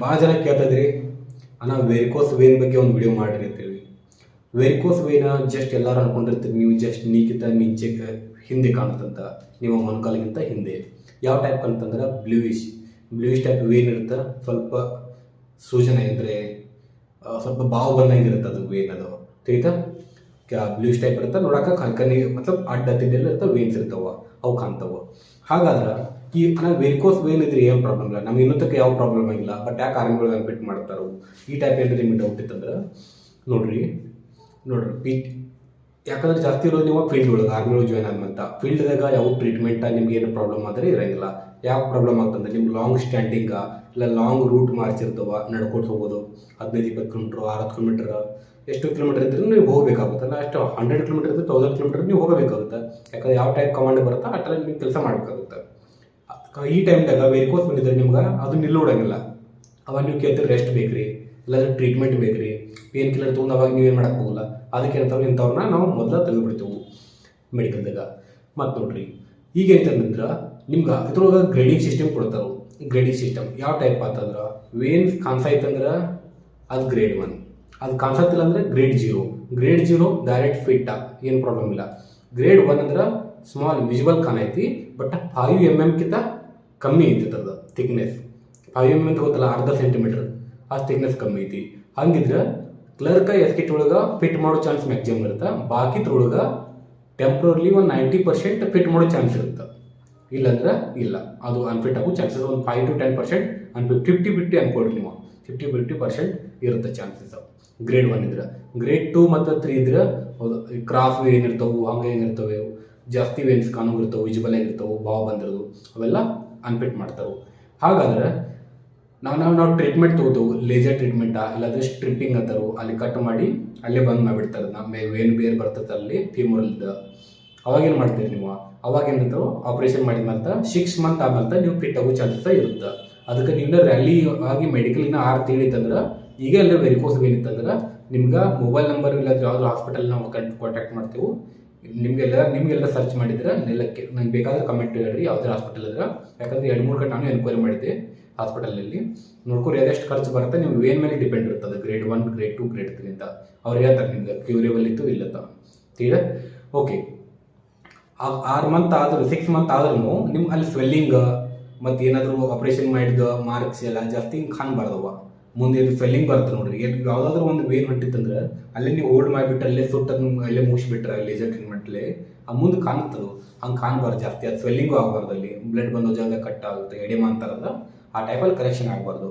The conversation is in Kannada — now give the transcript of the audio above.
ಭಾಳ ಜನ ಕೇಳ್ತಾಯಿದ್ರಿ ಅಣ್ಣ ವೆರಿಕೋಸ್ ವೇನ್ ಬಗ್ಗೆ ಒಂದು ವಿಡಿಯೋ ಮಾಡಿರಿ ಅಂತೇಳಿ. ವೆರಿಕೋಸ್ ವೇನ ಜಸ್ಟ್ ಎಲ್ಲರೂ ಅನ್ಕೊಂಡಿರ್ತೀರಿ ನೀವು ಜಸ್ಟ್ ನೀಕಿಂತ ನಿಂಚೆ ಹಿಂದೆ ಕಾಣುತ್ತಂತ, ನಿಮ್ಮ ಮೊಣಕಾಲಿಗಿಂತ ಹಿಂದೆ. ಯಾವ ಟೈಪ್ ಅಂತಂದ್ರೆ ಬ್ಲೂಯಿಶ್ ಟೈಪ್ ವೇನ್ ಇರುತ್ತೆ. ಸ್ವಲ್ಪ ಸೂಚನೆ ಅಂದರೆ ಸ್ವಲ್ಪ ಬಾವು ಬಂದಂಗಿರುತ್ತೆ ಅದು ವೇನ್. ಅದು ತಿಳಿತಾ ಬ್ಲೂಯಿಶ್ ಟೈಪ್ ಇರುತ್ತೆ ನೋಡೋಕೆ ಕಣ್ಣಿ ಮತ್ತಲಬ್ ಅಡ್ಡ ತಿಡ್ಡೆಲ್ಲ ಇರ್ತವೆ, ವೇನ್ಸ್ ಇರ್ತಾವೆ, ಅವು ಕಾಣ್ತಾವೆ. ಹಾಗಾದ್ರೆ ಈ ವೆರಿಕೋಸ್ ವೇನ್ ಇದ್ರೆ ಏನು ಪ್ರಾಬ್ಲಮ್ ಇಲ್ಲ, ನಮ್ಗೆ ಇನ್ನೊಂದಕ್ಕೆ ಯಾವ ಪ್ರಾಬ್ಲಮ್ ಆಗಿಲ್ಲ. ಬಟ್ ಯಾಕೆ ಆರ್ಮಿಗಳು ಫಿಟ್ ಮಾಡ್ತಾರೋ ಈ ಟೈಪ್ ಏನಾದ್ರೆ ನಿಮ್ಗೆ ಡೌಟ್ ಇತ್ತಂದ್ರೆ ನೋಡ್ರಿ ಯಾಕಂದ್ರೆ ಜಾಸ್ತಿ ಇರೋದು ನೀವು ಫೀಲ್ಡ್ ಒಳಗೆ ಆರ್ಮಿಗಳು ಜಾಯ್ನ್ ಆದ್ಮಂತ ಫೀಲ್ಡ್ದಾಗ ಯಾವ ಟ್ರೀಟ್ಮೆಂಟ ನಿಮ್ಗೆ ಏನು ಪ್ರಾಬ್ಲಮ್ ಆದರೆ ಇರೋಂಗಿಲ್ಲ. ಯಾವ ಪ್ರಾಬ್ಲಮ್ ಆಗ್ತಂದ್ರೆ ನಿಮ್ಗೆ ಲಾಂಗ್ ಸ್ಟ್ಯಾಂಡಿಂಗ ಇಲ್ಲ ಲಾಂಗ್ ರೂಟ್ ಮಾರ್ಚ್ ಇರ್ತವೆ, ನಡ್ಕೊಟ್ಟು ಹೋಗೋದು 15-20 ಕಿಲೋಮೀಟ್ರ್ 60 ಕಿಲೋಮೀಟ್ರ್ ಎಷ್ಟು ಕಿಲೋಮೀಟರ್ ಇದ್ರೂ ನೀವು ಹೋಗಬೇಕಾಗುತ್ತಲ್ಲ. ಅಷ್ಟು 100 ಕಿಲೋಮೀಟರ್ ಇದ್ರೆ 1000 ಕಿಲೋಮೀಟರ್ ನೀವು ಹೋಗಬೇಕಾಗುತ್ತೆ. ಯಾಕಂದ್ರೆ ಯಾವ ಟೈಪ್ ಕಮಾಂಡ್ ಬರುತ್ತಾ ಆ ಟೈಮ್ ನೀವು ಕೆಲಸ ಮಾಡಬೇಕಾಗುತ್ತೆ. ಈ ಟೈಮ್ದಾಗ ವೆರಿಕೋಸ್ ಬಂದಿದ್ರೆ ನಿಮ್ಗೆ ಅದು ನಿಲ್ಲೋಡಂಗಿಲ್ಲ. ಅವಾಗ ನೀವು ಕೇಳ್ತೀರಿ ರೆಸ್ಟ್ ಬೇಕ್ರಿ, ಇಲ್ಲಾಂದ್ರೆ ಟ್ರೀಟ್ಮೆಂಟ್ ಬೇಕ್ರಿ, ಪೇನ್ ಕಿಲ್ಲರ್ ತೊಗೊಂಡು ಅವಾಗ ನೀವೇನು ಮಾಡೋಕ್ಕೆ ಹೋಗಲ್ಲ. ಅದಕ್ಕೆ ಏನಂತಾವೆ ಇಂಥವ್ರನ್ನ ನಾವು ಮೊದಲು ತೆಗೆದುಬಿಡ್ತೇವೆ ಮೆಡಿಕಲ್ದಾಗ. ಮತ್ತು ನೋಡ್ರಿ ಈಗ ಐತಂದ್ರೆ ನಿಮ್ಗೆ ಇದ್ರೊಳಗೆ ಗ್ರೇಡಿಂಗ್ ಸಿಸ್ಟಮ್ ಕೊಡ್ತಾರೆ. ಗ್ರೇಡಿಂಗ್ ಸಿಸ್ಟಮ್ ಯಾವ ಟೈಪ್ ಅಂತಂದ್ರೆ ವೇನ್ಸ್ ಕಾಣಿಸೈತಂದ್ರೆ ಅದು ಗ್ರೇಡ್ 1, ಅದು ಕಾಣಿಸತ್ತಿಲ್ಲ ಅಂದರೆ ಗ್ರೇಡ್ 0. ಗ್ರೇಡ್ 0 ಡೈರೆಕ್ಟ್ ಫಿಟ್ ಏನು ಪ್ರಾಬ್ಲಮ್ ಇಲ್ಲ. ಗ್ರೇಡ್ 1 ಅಂದ್ರೆ ಸ್ಮಾಲ್ ವಿಜುವಲ್ ಕಾಣೈತಿ, ಬಟ್ 5 mm ಕಿಂತ ಕಮ್ಮಿ ಐತಿ ಅದು ಥಿಕ್ನೆಸ್. 5 mm ಅಂತ ಗೊತ್ತಲ್ಲ, ಅರ್ಧ ಸೆಂಟಿಮೀಟರ್ ಅಷ್ಟು ಥಿಕ್ನೆಸ್ ಕಮ್ಮಿ ಐತಿ. ಹಂಗಿದ್ರೆ ಕ್ಲರ್ಕ ಎಸ್ಕಿಟ್ ಒಳಗೆ ಫಿಟ್ ಮಾಡೋ ಚಾನ್ಸ್ ಮ್ಯಾಕ್ಸಿಮಮ್ ಇರುತ್ತೆ. ಬಾಕಿದ್ರೊಳಗೆ ಟೆಂಪ್ರರ್ಲಿ ಒಂದು 90% ಫಿಟ್ ಮಾಡೋ ಚಾನ್ಸ್ ಇರುತ್ತೆ. ಇಲ್ಲಾಂದ್ರೆ ಇಲ್ಲ, ಅದು ಅನ್ಫಿಟ್ ಆಗೋ ಚಾನ್ಸಸ್ ಒಂದು 5 to 10%, ಅನ್ಫಿಟ್ 50-50 ಅನ್ಕೊಡ್ರಿ ನೀವು. 50-50% ಇರುತ್ತೆ ಚಾನ್ಸಸ್ ಗ್ರೇಡ್ 1 ಇದ್ರೆ. ಗ್ರೇಡ್ 2 ಮತ್ತು 3 ಇದ್ರೆ ಕ್ರಾಸ್ ವೇನ್ ಇರ್ತವೆ, ಹಂಗೆ ಏನಿರ್ತವೆ, ಜಾಸ್ತಿ ವೇನ್ಸ್ ಕಾಣೋಗಿರ್ತವೆ, ವಿಜಿಬಲ್ ಆಗಿರ್ತವೆ, ಬಾವು ಬಂದಿರೋದು ಅವೆಲ್ಲ ಅನ್ಫಿಟ್ ಮಾಡ್ತಾವೆ. ಹಾಗಾದ್ರೆ ನಾವು ಟ್ರೀಟ್ಮೆಂಟ್ ತೊಗೋತೇವೆ. ಲೇಸರ್ ಟ್ರೀಟ್ಮೆಂಟಾ ಇಲ್ಲಾಂದರೆ ಸ್ಟ್ರಿಪ್ಪಿಂಗ್ ಅಂತಾರು, ಅಲ್ಲಿ ಕಟ್ ಮಾಡಿ ಅಲ್ಲೇ ಬಂದ್ ಮಾಡಿಬಿಡ್ತಾರೆ. ನಮ್ಮ ವೇನ್ ಬೇರೆ ಬರ್ತದೆ ಅಲ್ಲಿ ಫೀಮೋರಲ್ದ. ಅವಾಗೇನು ಮಾಡ್ತೀರಿ ನೀವು, ಅವಾಗ ಏನಿರ್ತಾವೆ ಆಪ್ರೇಷನ್ ಮಾಡಿದ ಮೇಲೆ 6 ಮಂತ್ ಆದ್ಮೇಲೆ ನೀವು ಫಿಟ್ ಆಗೋ ಚಾನ್ಸಸ್ ಇರುತ್ತೆ. ಅದಕ್ಕೆ ನೀವು ರ್ಯಾಲಿ ಆಗಿ ಮೆಡಿಕಲಿನ 6 ತಿಂಗಳಿತ್ತಂದ್ರೆ ಈಗ ಎಲ್ಲ ವೆರಿಕೋಸ್ ವೇನ್ ಇತ್ತಂದ್ರೆ ನಿಮ್ಗೆ ಮೊಬೈಲ್ ನಂಬರ್ ಇಲ್ಲಾಂದ್ರೆ ಯಾವ್ದು ಹಾಸ್ಪಿಟಲ್ ನಾವು ಕಾಂಟ್ಯಾಕ್ಟ್ ಮಾಡ್ತೇವೆ. ನಿಮಗೆಲ್ಲ ಸರ್ಚ್ ಮಾಡಿದ್ರೆ ನೆಲಕ್ಕೆ ನಂಗೆ ಬೇಕಾದ್ರೆ ಕಮೆಂಟ್ ಹೇಳ್ರಿ ಯಾವುದೇ ಹಾಸ್ಪಿಟಲ್ ಇದ್ರೆ. ಯಾಕಂದ್ರೆ 2-3 ಕಡೆ ನಾನು ಎನ್ಕ್ವೈರಿ ಮಾಡಿದ್ದೆ ಹಾಸ್ಪಿಟಲಲ್ಲಿ. ನೋಡ್ಕೊರಿ ಅದೆಷ್ಟು ಖರ್ಚು ಬರುತ್ತೆ, ನೀವು ವೇನ್ ಮೇಲೆ ಡಿಪೆಂಡ್ ಇರ್ತದೆ. ಗ್ರೇಡ್ 1, ಗ್ರೇಡ್ 2, ಗ್ರೇಡ್ 3 ಅಂತ ಅವ್ರು ಹೇಳ್ತಾರೆ ನಿಮ್ಗೆ ಕ್ಯೂರೇಬಲ್ ಇತ್ತು ಇಲ್ಲತ್ತ. ತೀರಾ ಓಕೆ. 6 ಮಂತ್ ಆದ್ರೂ 6 ಮಂತ್ ಆದ್ರೂ ನಿಮ್ಗೆ ಅಲ್ಲಿ ಸ್ವೆಲ್ಲಿಂಗ್ ಮತ್ತು ಏನಾದರೂ ಆಪ್ರೇಷನ್ ಮಾಡಿದ ಮಾರ್ಕ್ಸ್ ಎಲ್ಲ ಜಾಸ್ತಿ ಹಿಂಗೆ ಕಾಣಬಾರ್ದವ. ಮುಂದೆ ಇದು ಸ್ವೆಲ್ಲಿಂಗ್ ಬರುತ್ತೆ ನೋಡ್ರಿ. ಯಾವುದಾದ್ರೂ ಒಂದು ವೇನ್ ಹೊಂಟಿತ್ತಂದ್ರೆ ಅಲ್ಲೇ ನೀವು ಓಲ್ಡ್ ಮಾಡಿಬಿಟ್ಟು ಅಲ್ಲೇ ಸುಟ್ಟನ್ನು ಅಲ್ಲೇ ಮುಗಿಸ್ಬಿಟ್ರೆ ಲೇಸರ್ ಟ್ರೀಟ್ಮೆಂಟ್ಲಿ ಆ ಮುಂದೆ ಕಾಣುತ್ತದು. ಹಂಗೆ ಕಾಣಬಾರ್ದು ಜಾಸ್ತಿ. ಅದು ಸ್ವೆಲ್ಲಿಂಗು ಆಗಬಾರ್ದು. ಅಲ್ಲಿ ಬ್ಲಡ್ ಬಂದೋ ಜಾಗ ಕಟ್ ಆಗುತ್ತೆ, ಎಡಿಮಾ ಅಂತಾರಲ್ಲ ಆ ಟೈಪಲ್ಲಿ ಕರೆಕ್ಷನ್ ಆಗಬಾರ್ದು.